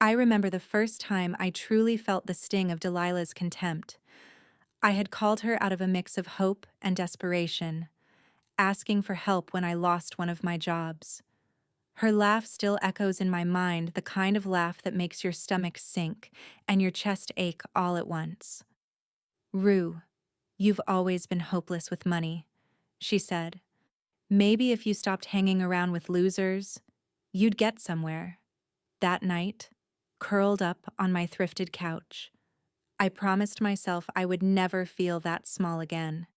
I remember the first time I truly felt the sting of Delilah's contempt. I had called her out of a mix of hope and desperation, asking for help when I lost one of my jobs. Her laugh still echoes in my mind, the kind of laugh that makes your stomach sink and your chest ache all at once. "Rue, you've always been hopeless with money," she said. "Maybe if you stopped hanging around with losers, you'd get somewhere." That night, curled up on my thrifted couch, I promised myself I would never feel that small again.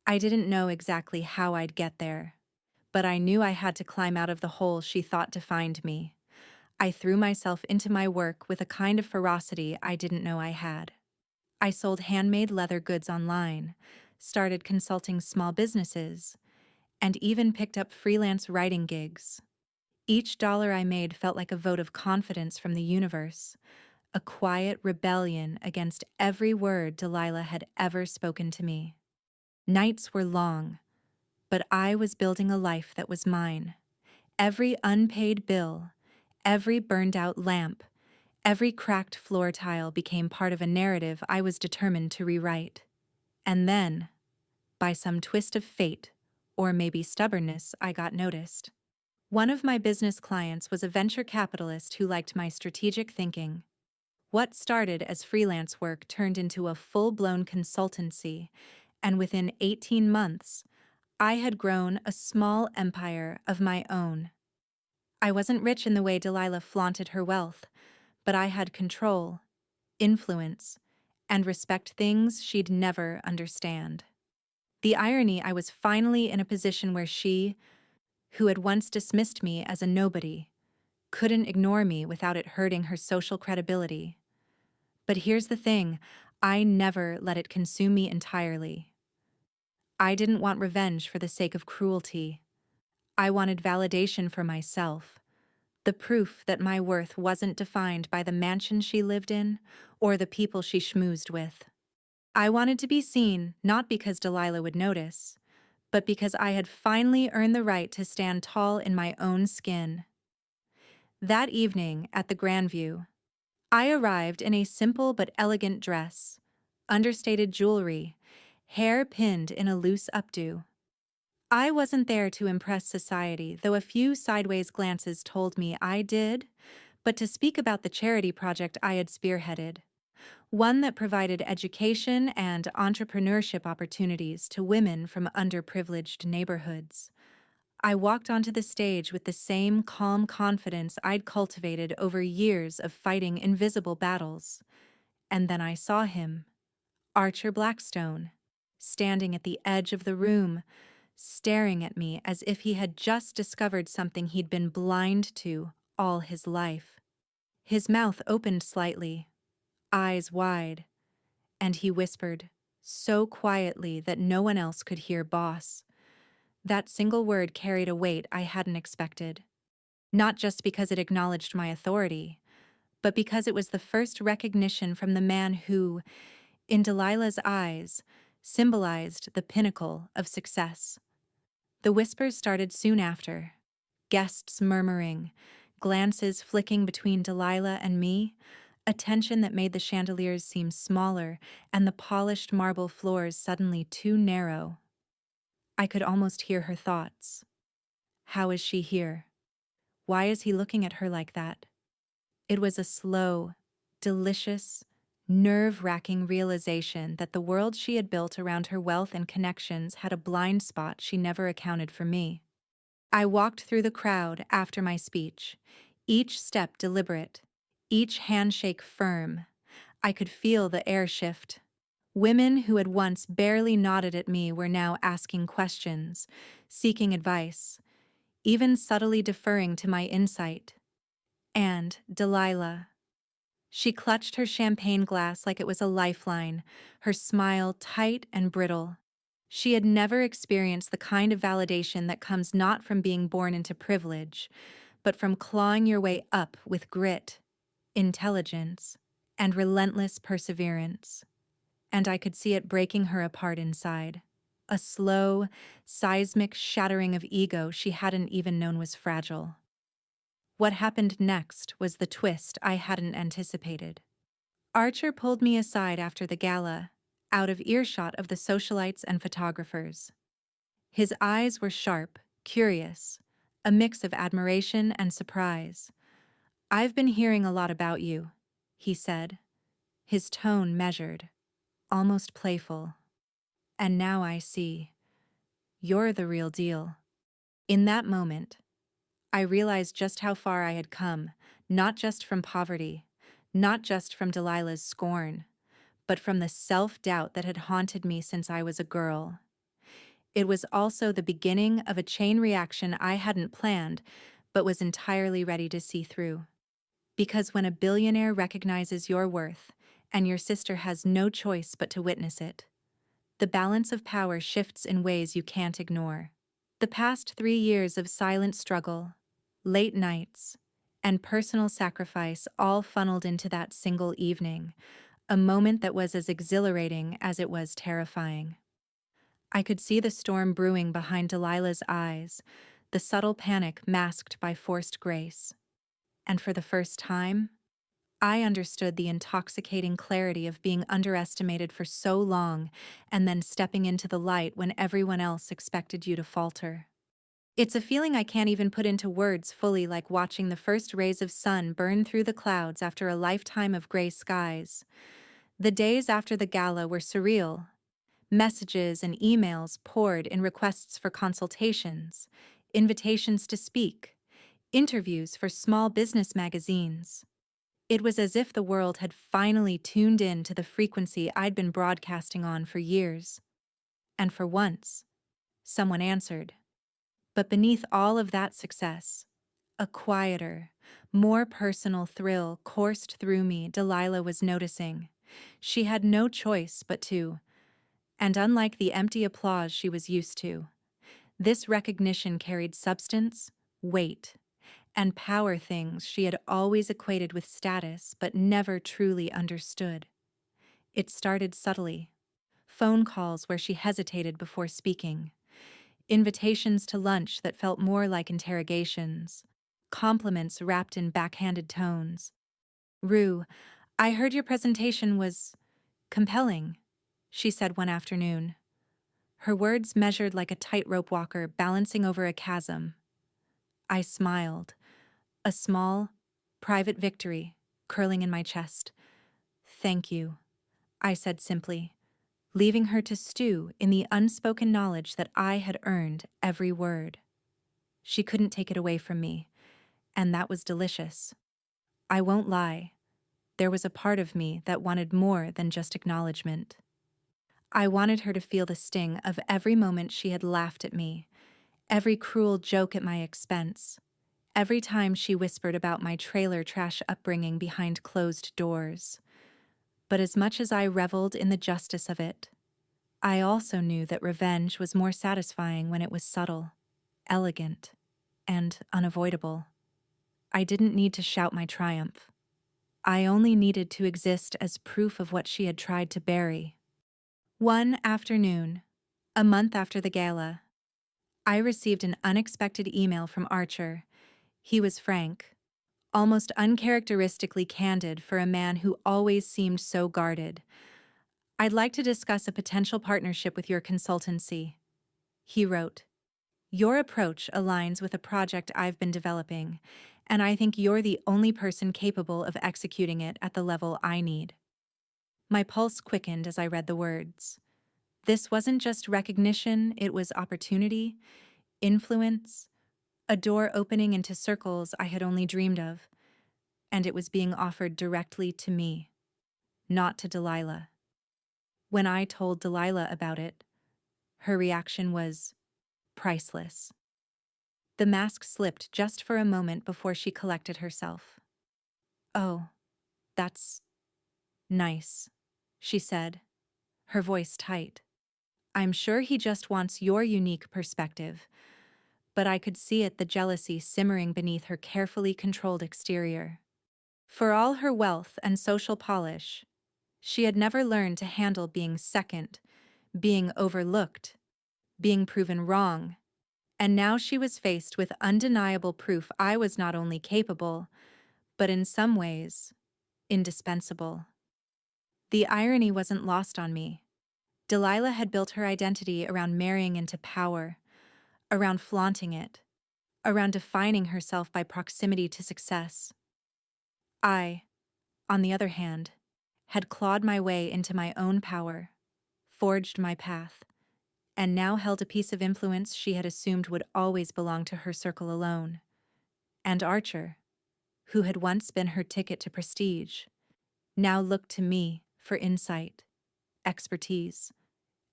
I didn't know exactly how I'd get there, but I knew I had to climb out of the hole she thought defined me. I threw myself into my work with a kind of ferocity I didn't know I had. I sold handmade leather goods online, started consulting small businesses, and even picked up freelance writing gigs. Each dollar I made felt like a vote of confidence from the universe, a quiet rebellion against every word Delilah had ever spoken to me. Nights were long, but I was building a life that was mine. Every unpaid bill, every burned-out lamp, every cracked floor tile became part of a narrative I was determined to rewrite. And then, by some twist of fate, or maybe stubbornness, I got noticed. One of my business clients was a venture capitalist who liked my strategic thinking. What started as freelance work turned into a full-blown consultancy, and within 18 months, I had grown a small empire of my own. I wasn't rich in the way Delilah flaunted her wealth, but I had control, influence, and respect, things she'd never understand. The irony, I was finally in a position where she, who had once dismissed me as a nobody, couldn't ignore me without it hurting her social credibility. But here's the thing, I never let it consume me entirely. I didn't want revenge for the sake of cruelty. I wanted validation for myself, the proof that my worth wasn't defined by the mansion she lived in or the people she schmoozed with. I wanted to be seen, not because Delilah would notice, but because I had finally earned the right to stand tall in my own skin. That evening at the Grandview, I arrived in a simple but elegant dress, understated jewelry, hair pinned in a loose updo. I wasn't there to impress society, though a few sideways glances told me I did, but to speak about the charity project I had spearheaded, one that provided education and entrepreneurship opportunities to women from underprivileged neighborhoods. I walked onto the stage with the same calm confidence I'd cultivated over years of fighting invisible battles. And then I saw him, Archer Blackstone, standing at the edge of the room, staring at me as if he had just discovered something he'd been blind to all his life. His mouth opened slightly, eyes wide, and he whispered, so quietly that no one else could hear, "Boss." That single word carried a weight I hadn't expected, not just because it acknowledged my authority, but because it was the first recognition from the man who, in Delilah's eyes, symbolized the pinnacle of success. The whispers started soon after, guests murmuring, glances flicking between Delilah and me, a tension that made the chandeliers seem smaller and the polished marble floors suddenly too narrow. I could almost hear her thoughts. How is she here? Why is he looking at her like that? It was a slow, delicious, nerve-wracking realization that the world she had built around her wealth and connections had a blind spot she never accounted for me. I walked through the crowd after my speech, each step deliberate, each handshake firm. I could feel the air shift. Women who had once barely nodded at me were now asking questions, seeking advice, even subtly deferring to my insight. And Delilah. She clutched her champagne glass like it was a lifeline, her smile tight and brittle. She had never experienced the kind of validation that comes not from being born into privilege, but from clawing your way up with grit, intelligence, and relentless perseverance. And I could see it breaking her apart inside. A slow, seismic shattering of ego she hadn't even known was fragile. What happened next was the twist I hadn't anticipated. Archer pulled me aside after the gala, out of earshot of the socialites and photographers. His eyes were sharp, curious, a mix of admiration and surprise. "I've been hearing a lot about you," he said, his tone measured, almost playful. "And now I see. You're the real deal." In that moment, I realized just how far I had come, not just from poverty, not just from Delilah's scorn, but from the self-doubt that had haunted me since I was a girl. It was also the beginning of a chain reaction I hadn't planned, but was entirely ready to see through. Because when a billionaire recognizes your worth, and your sister has no choice but to witness it, the balance of power shifts in ways you can't ignore. The past 3 years of silent struggle, late nights, and personal sacrifice all funneled into that single evening, a moment that was as exhilarating as it was terrifying. I could see the storm brewing behind Delilah's eyes, the subtle panic masked by forced grace. And for the first time, I understood the intoxicating clarity of being underestimated for so long and then stepping into the light when everyone else expected you to falter. It's a feeling I can't even put into words fully, like watching the first rays of sun burn through the clouds after a lifetime of gray skies. The days after the gala were surreal. Messages and emails poured in requests for consultations, invitations to speak, interviews for small business magazines. It was as if the world had finally tuned in to the frequency I'd been broadcasting on for years. And for once, someone answered. But beneath all of that success, a quieter, more personal thrill coursed through me. Delilah was noticing. She had no choice but to. And unlike the empty applause she was used to, this recognition carried substance, weight, and power, things she had always equated with status but never truly understood. It started subtly. Phone calls where she hesitated before speaking, invitations to lunch that felt more like interrogations, compliments wrapped in backhanded tones. "Rue, I heard your presentation was compelling," she said one afternoon. Her words measured like a tightrope walker balancing over a chasm. I smiled, a small, private victory curling in my chest. "Thank you," I said simply, leaving her to stew in the unspoken knowledge that I had earned every word. She couldn't take it away from me, and that was delicious. I won't lie, there was a part of me that wanted more than just acknowledgement. I wanted her to feel the sting of every moment she had laughed at me, every cruel joke at my expense, every time she whispered about my trailer trash upbringing behind closed doors. But as much as I reveled in the justice of it, I also knew that revenge was more satisfying when it was subtle, elegant, and unavoidable. I didn't need to shout my triumph. I only needed to exist as proof of what she had tried to bury. One afternoon, a month after the gala, I received an unexpected email from Archer. He was frank, almost uncharacteristically candid for a man who always seemed so guarded. "I'd like to discuss a potential partnership with your consultancy," he wrote. "Your approach aligns with a project I've been developing, and I think you're the only person capable of executing it at the level I need." My pulse quickened as I read the words. This wasn't just recognition, it was opportunity, influence, a door opening into circles I had only dreamed of, and it was being offered directly to me, not to Delilah. When I told Delilah about it, her reaction was priceless. The mask slipped just for a moment before she collected herself. "Oh, that's nice," she said, her voice tight. "I'm sure he just wants your unique perspective," but I could see the jealousy simmering beneath her carefully controlled exterior. For all her wealth and social polish, she had never learned to handle being second, being overlooked, being proven wrong, And now she was faced with undeniable proof I was not only capable, but in some ways, indispensable. The irony wasn't lost on me. Delilah had built her identity around marrying into power, around flaunting it, around defining herself by proximity to success. I, on the other hand, had clawed my way into my own power, forged my path, and now held a piece of influence she had assumed would always belong to her circle alone. And Archer, who had once been her ticket to prestige, now looked to me for insight, expertise,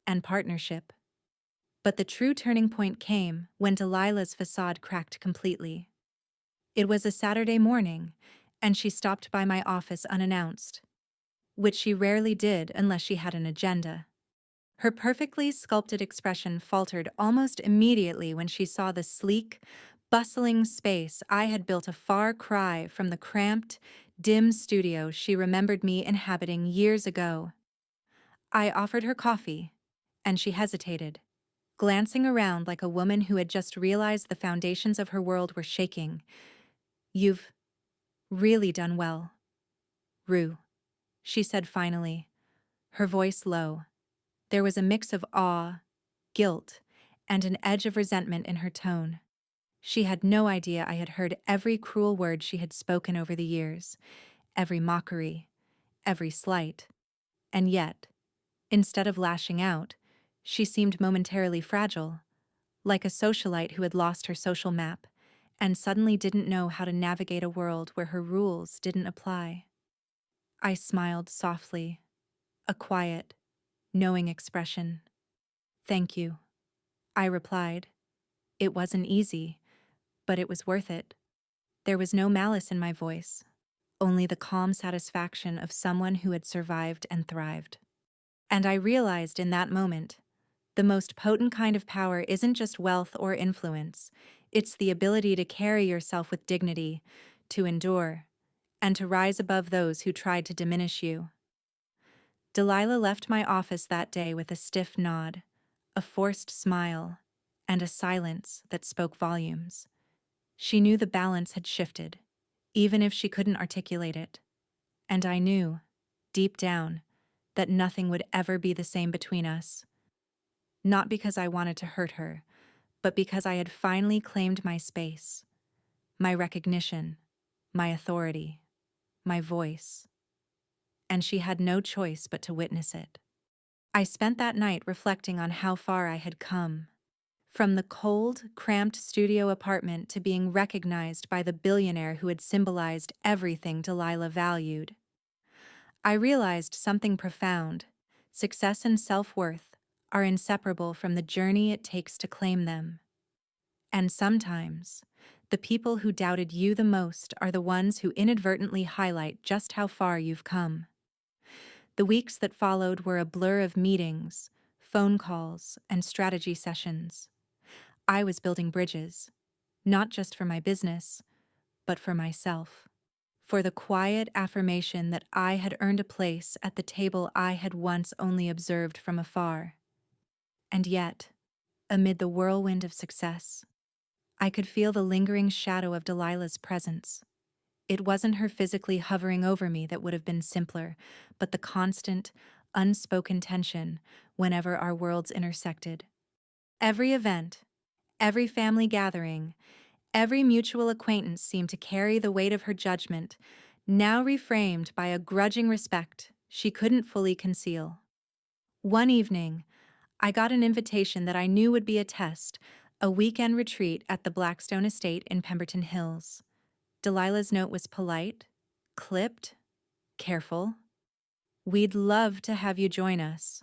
and partnership. But the true turning point came when Delilah's facade cracked completely. It was a Saturday morning, and she stopped by my office unannounced, which she rarely did unless she had an agenda. Her perfectly sculpted expression faltered almost immediately when she saw the sleek, bustling space I had built, a far cry from the cramped, dim studio she remembered me inhabiting years ago. I offered her coffee, and she hesitated, glancing around like a woman who had just realized the foundations of her world were shaking. "You've really done well, Rue," she said finally, her voice low. There was a mix of awe, guilt, and an edge of resentment in her tone. She had no idea I had heard every cruel word she had spoken over the years, every mockery, every slight. And yet, instead of lashing out, she seemed momentarily fragile, like a socialite who had lost her social map and suddenly didn't know how to navigate a world where her rules didn't apply. I smiled softly, a quiet, knowing expression. "Thank you," I replied. It wasn't easy, but it was worth it. There was no malice in my voice, only the calm satisfaction of someone who had survived and thrived. And I realized in that moment, the most potent kind of power isn't just wealth or influence, it's the ability to carry yourself with dignity, to endure, and to rise above those who tried to diminish you. Delilah left my office that day with a stiff nod, a forced smile, and a silence that spoke volumes. She knew the balance had shifted, even if she couldn't articulate it. And I knew, deep down, that nothing would ever be the same between us. Not because I wanted to hurt her, but because I had finally claimed my space, my recognition, my authority, my voice. And she had no choice but to witness it. I spent that night reflecting on how far I had come. From the cold, cramped studio apartment to being recognized by the billionaire who had symbolized everything Delilah valued. I realized something profound. Success and self-worth are inseparable from the journey it takes to claim them. And sometimes, the people who doubted you the most are the ones who inadvertently highlight just how far you've come. The weeks that followed were a blur of meetings, phone calls, and strategy sessions. I was building bridges, not just for my business, but for myself. For the quiet affirmation that I had earned a place at the table I had once only observed from afar. And yet, amid the whirlwind of success, I could feel the lingering shadow of Delilah's presence. It wasn't her physically hovering over me that would have been simpler, but the constant, unspoken tension whenever our worlds intersected. Every event, every family gathering, every mutual acquaintance seemed to carry the weight of her judgment, now reframed by a grudging respect she couldn't fully conceal. One evening, I got an invitation that I knew would be a test, a weekend retreat at the Blackstone estate in Pemberton Hills. Delilah's note was polite, clipped, careful. "We'd love to have you join us,"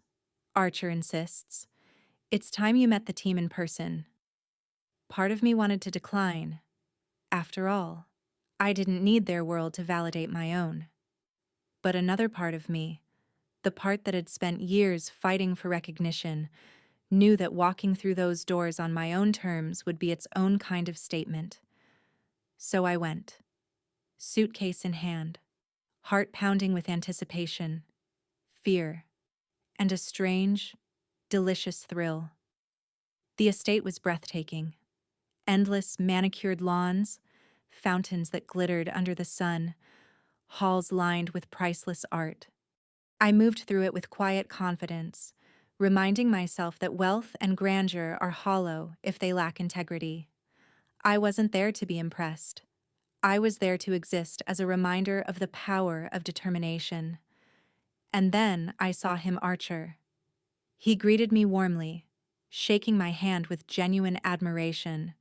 Archer insists. "It's time you met the team in person." Part of me wanted to decline. After all, I didn't need their world to validate my own. But another part of me, the part that had spent years fighting for recognition, knew that walking through those doors on my own terms would be its own kind of statement. So I went, suitcase in hand, heart pounding with anticipation, fear, and a strange, delicious thrill. The estate was breathtaking. Endless manicured lawns, fountains that glittered under the sun, halls lined with priceless art. I moved through it with quiet confidence, reminding myself that wealth and grandeur are hollow if they lack integrity. I wasn't there to be impressed. I was there to exist as a reminder of the power of determination. And then I saw him, Archer. He greeted me warmly, shaking my hand with genuine admiration.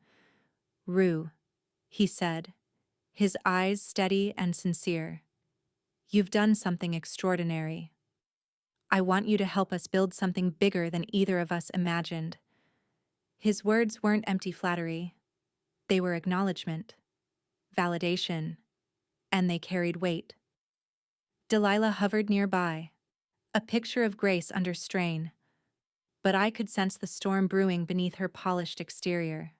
"Rue," he said, his eyes steady and sincere. "You've done something extraordinary. I want you to help us build something bigger than either of us imagined." His words weren't empty flattery. They were acknowledgement, validation, and they carried weight. Delilah hovered nearby, a picture of grace under strain, but I could sense the storm brewing beneath her polished exterior.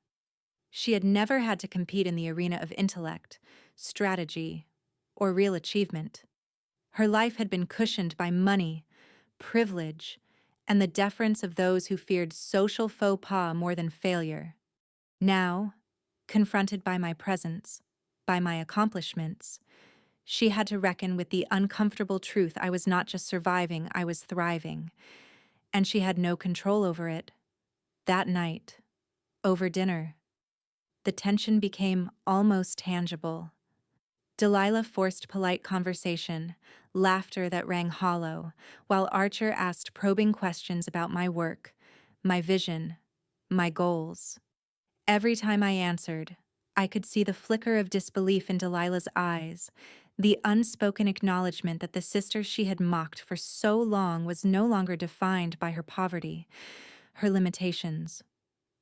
She had never had to compete in the arena of intellect, strategy, or real achievement. Her life had been cushioned by money, privilege, and the deference of those who feared social faux pas more than failure. Now, confronted by my presence, by my accomplishments, she had to reckon with the uncomfortable truth I was not just surviving, I was thriving, and she had no control over it. That night, over dinner, the tension became almost tangible. Delilah forced polite conversation, laughter that rang hollow, while Archer asked probing questions about my work, my vision, my goals. Every time I answered, I could see the flicker of disbelief in Delilah's eyes, the unspoken acknowledgement that the sister she had mocked for so long was no longer defined by her poverty, her limitations,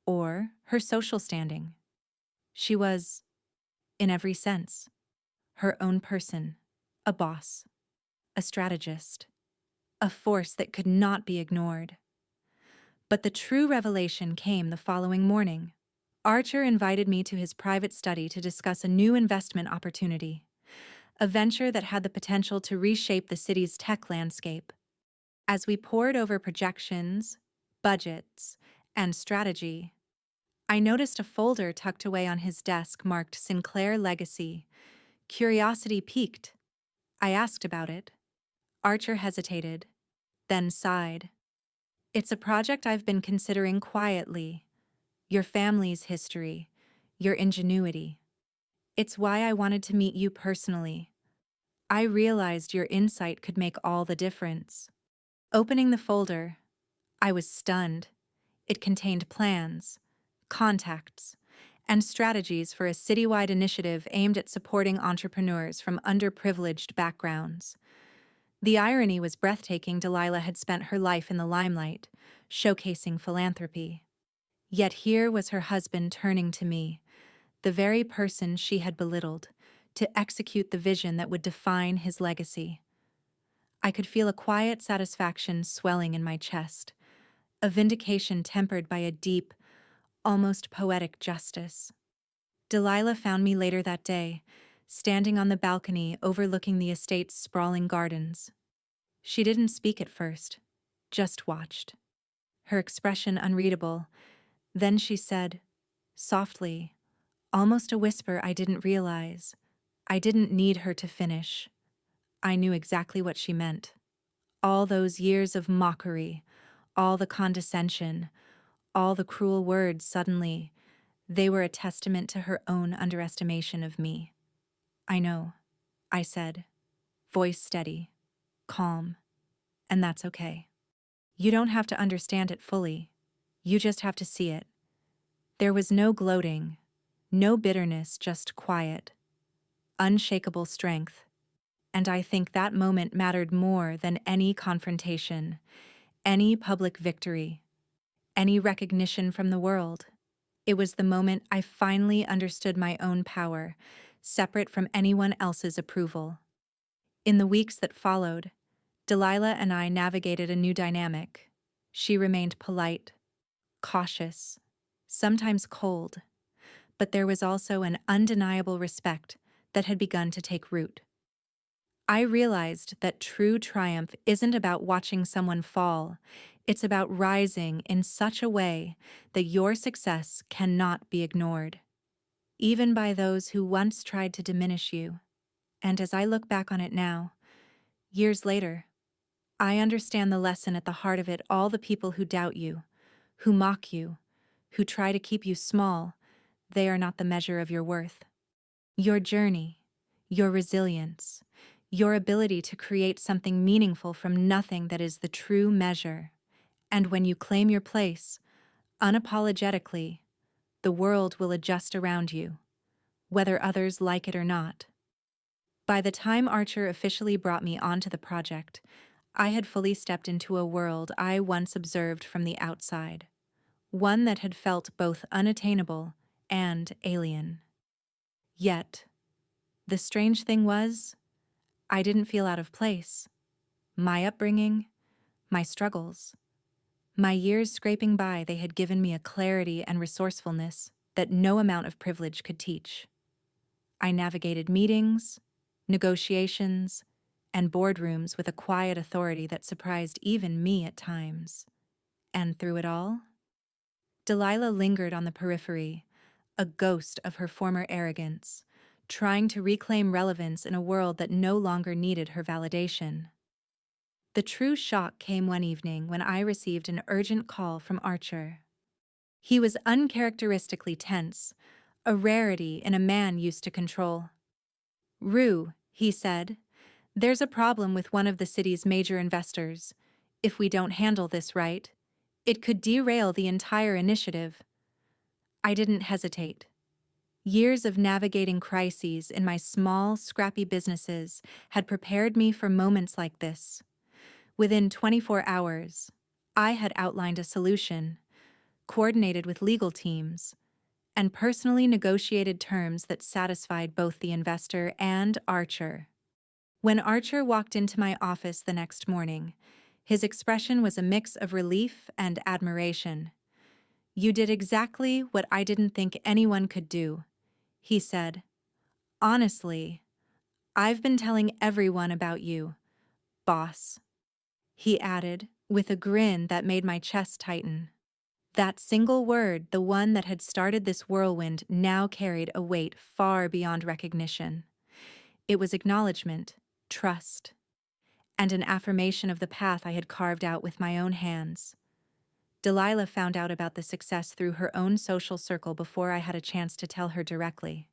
or her social standing. She was, in every sense, her own person, a boss, a strategist, a force that could not be ignored. But the true revelation came the following morning. Archer invited me to his private study to discuss a new investment opportunity, a venture that had the potential to reshape the city's tech landscape. As we pored over projections, budgets, and strategy, I noticed a folder tucked away on his desk marked Sinclair Legacy. Curiosity piqued. I asked about it. Archer hesitated, then sighed. "It's a project I've been considering quietly. Your family's history, your ingenuity. It's why I wanted to meet you personally. I realized your insight could make all the difference." Opening the folder, I was stunned. It contained plans, contacts, and strategies for a citywide initiative aimed at supporting entrepreneurs from underprivileged backgrounds. The irony was breathtaking. Delilah had spent her life in the limelight, showcasing philanthropy. Yet here was her husband turning to me, the very person she had belittled, to execute the vision that would define his legacy. I could feel a quiet satisfaction swelling in my chest, a vindication tempered by a deep, almost poetic justice. Delilah found me later that day, standing on the balcony overlooking the estate's sprawling gardens. She didn't speak at first, just watched, her expression unreadable. Then she said, softly, almost a whisper, I didn't realize. I didn't need her to finish. I knew exactly what she meant. All those years of mockery, all the condescension, all the cruel words, suddenly, they were a testament to her own underestimation of me. "I know," I said, voice steady, calm, "and that's okay. You don't have to understand it fully. You just have to see it." There was no gloating, no bitterness, just quiet, unshakable strength. And I think that moment mattered more than any confrontation, any public victory, any recognition from the world. It was the moment I finally understood my own power, separate from anyone else's approval. In the weeks that followed, Delilah and I navigated a new dynamic. She remained polite, cautious, sometimes cold, but there was also an undeniable respect that had begun to take root. I realized that true triumph isn't about watching someone fall, It's about rising in such a way that your success cannot be ignored, even by those who once tried to diminish you. And as I look back on it now, years later, I understand the lesson at the heart of it. All the people who doubt you, who mock you, who try to keep you small, they are not the measure of your worth. Your journey, your resilience, your ability to create something meaningful from nothing, that is the true measure. And when you claim your place, unapologetically, the world will adjust around you, whether others like it or not. By the time Archer officially brought me onto the project, I had fully stepped into a world I once observed from the outside, one that had felt both unattainable and alien. Yet, the strange thing was, I didn't feel out of place. My upbringing, my struggles, my years scraping by, they had given me a clarity and resourcefulness that no amount of privilege could teach. I navigated meetings, negotiations, and boardrooms with a quiet authority that surprised even me at times. And through it all, Delilah lingered on the periphery, a ghost of her former arrogance, trying to reclaim relevance in a world that no longer needed her validation. The true shock came one evening when I received an urgent call from Archer. He was uncharacteristically tense, a rarity in a man used to control. "Rue," he said, "there's a problem with one of the city's major investors. If we don't handle this right, it could derail the entire initiative." I didn't hesitate. Years of navigating crises in my small, scrappy businesses had prepared me for moments like this. Within 24 hours, I had outlined a solution, coordinated with legal teams, and personally negotiated terms that satisfied both the investor and Archer. When Archer walked into my office the next morning, his expression was a mix of relief and admiration. "You did exactly what I didn't think anyone could do," he said. "Honestly, I've been telling everyone about you, boss," he added, with a grin that made my chest tighten. That single word, the one that had started this whirlwind, now carried a weight far beyond recognition. It was acknowledgement, trust, and an affirmation of the path I had carved out with my own hands. Delilah found out about the success through her own social circle before I had a chance to tell her directly.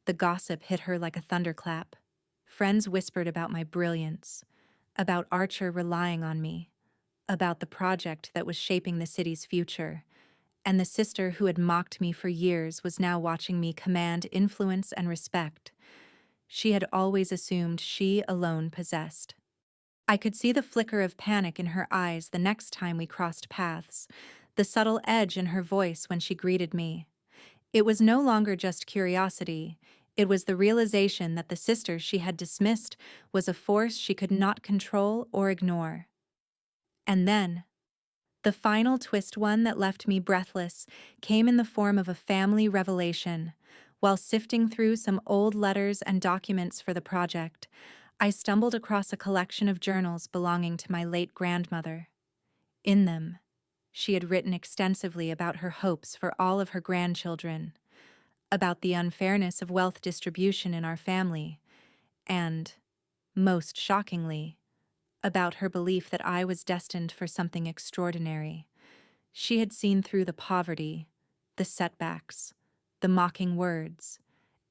The gossip hit her like a thunderclap. Friends whispered about my brilliance, about Archer relying on me, about the project that was shaping the city's future, and the sister who had mocked me for years was now watching me command influence and respect she had always assumed she alone possessed. I could see the flicker of panic in her eyes the next time we crossed paths, the subtle edge in her voice when she greeted me. It was no longer just curiosity, it was the realization that the sister she had dismissed was a force she could not control or ignore. And then, the final twist, one that left me breathless, came in the form of a family revelation. While sifting through some old letters and documents for the project, I stumbled across a collection of journals belonging to my late grandmother. In them, she had written extensively about her hopes for all of her grandchildren, about the unfairness of wealth distribution in our family, and, most shockingly, about her belief that I was destined for something extraordinary. She had seen through the poverty, the setbacks, the mocking words,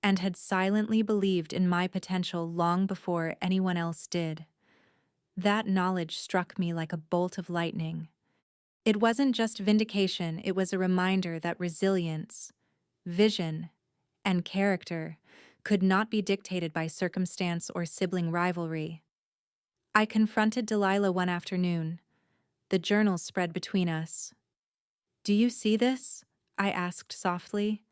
and had silently believed in my potential long before anyone else did. That knowledge struck me like a bolt of lightning. It wasn't just vindication, it was a reminder that resilience, vision, and character could not be dictated by circumstance or sibling rivalry. I confronted Delilah one afternoon. The journals spread between us. "Do you see this?" I asked softly.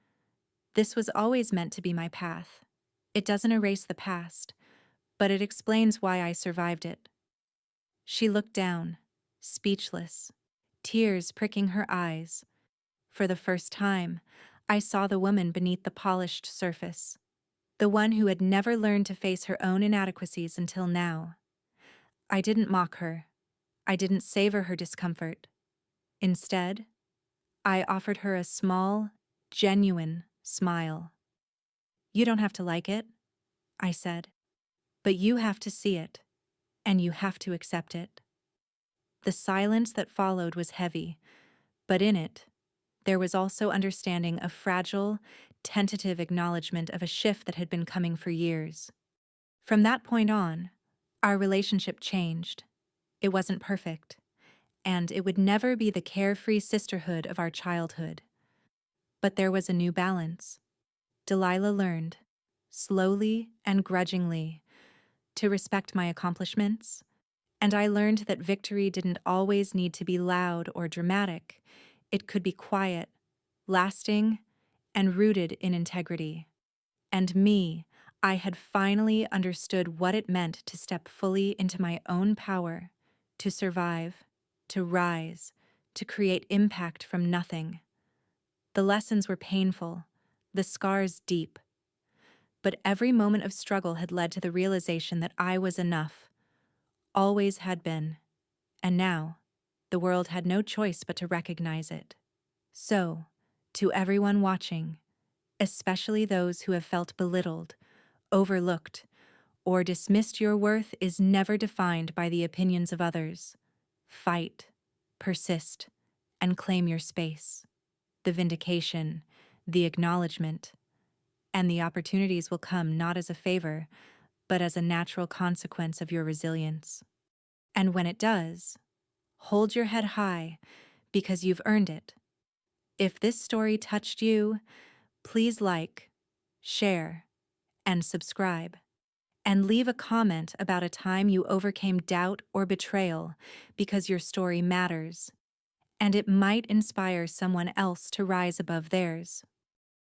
"This was always meant to be my path. It doesn't erase the past, but it explains why I survived it." She looked down, speechless, tears pricking her eyes. For the first time, I saw the woman beneath the polished surface, the one who had never learned to face her own inadequacies until now. I didn't mock her. I didn't savor her discomfort. Instead, I offered her a small, genuine smile. You don't have to like it, I said, but you have to see it, and you have to accept it. The silence that followed was heavy, but in it, there was also understanding a fragile, tentative acknowledgement of a shift that had been coming for years. From that point on, our relationship changed. It wasn't perfect, and it would never be the carefree sisterhood of our childhood. But there was a new balance. Delilah learned, slowly and grudgingly, to respect my accomplishments, and I learned that victory didn't always need to be loud or dramatic. It could be quiet, lasting, and rooted in integrity. And me, I had finally understood what it meant to step fully into my own power, to survive, to rise, to create impact from nothing. The lessons were painful, the scars deep, but every moment of struggle had led to the realization that I was enough, always had been, and now the world had no choice but to recognize it. So, to everyone watching, especially those who have felt belittled, overlooked, or dismissed, your worth is never defined by the opinions of others. Fight, persist, and claim your space. The vindication, the acknowledgement, and the opportunities will come not as a favor, but as a natural consequence of your resilience. And when it does, hold your head high because you've earned it. If this story touched you, please like, share, and subscribe. And leave a comment about a time you overcame doubt or betrayal, because your story matters, and it might inspire someone else to rise above theirs.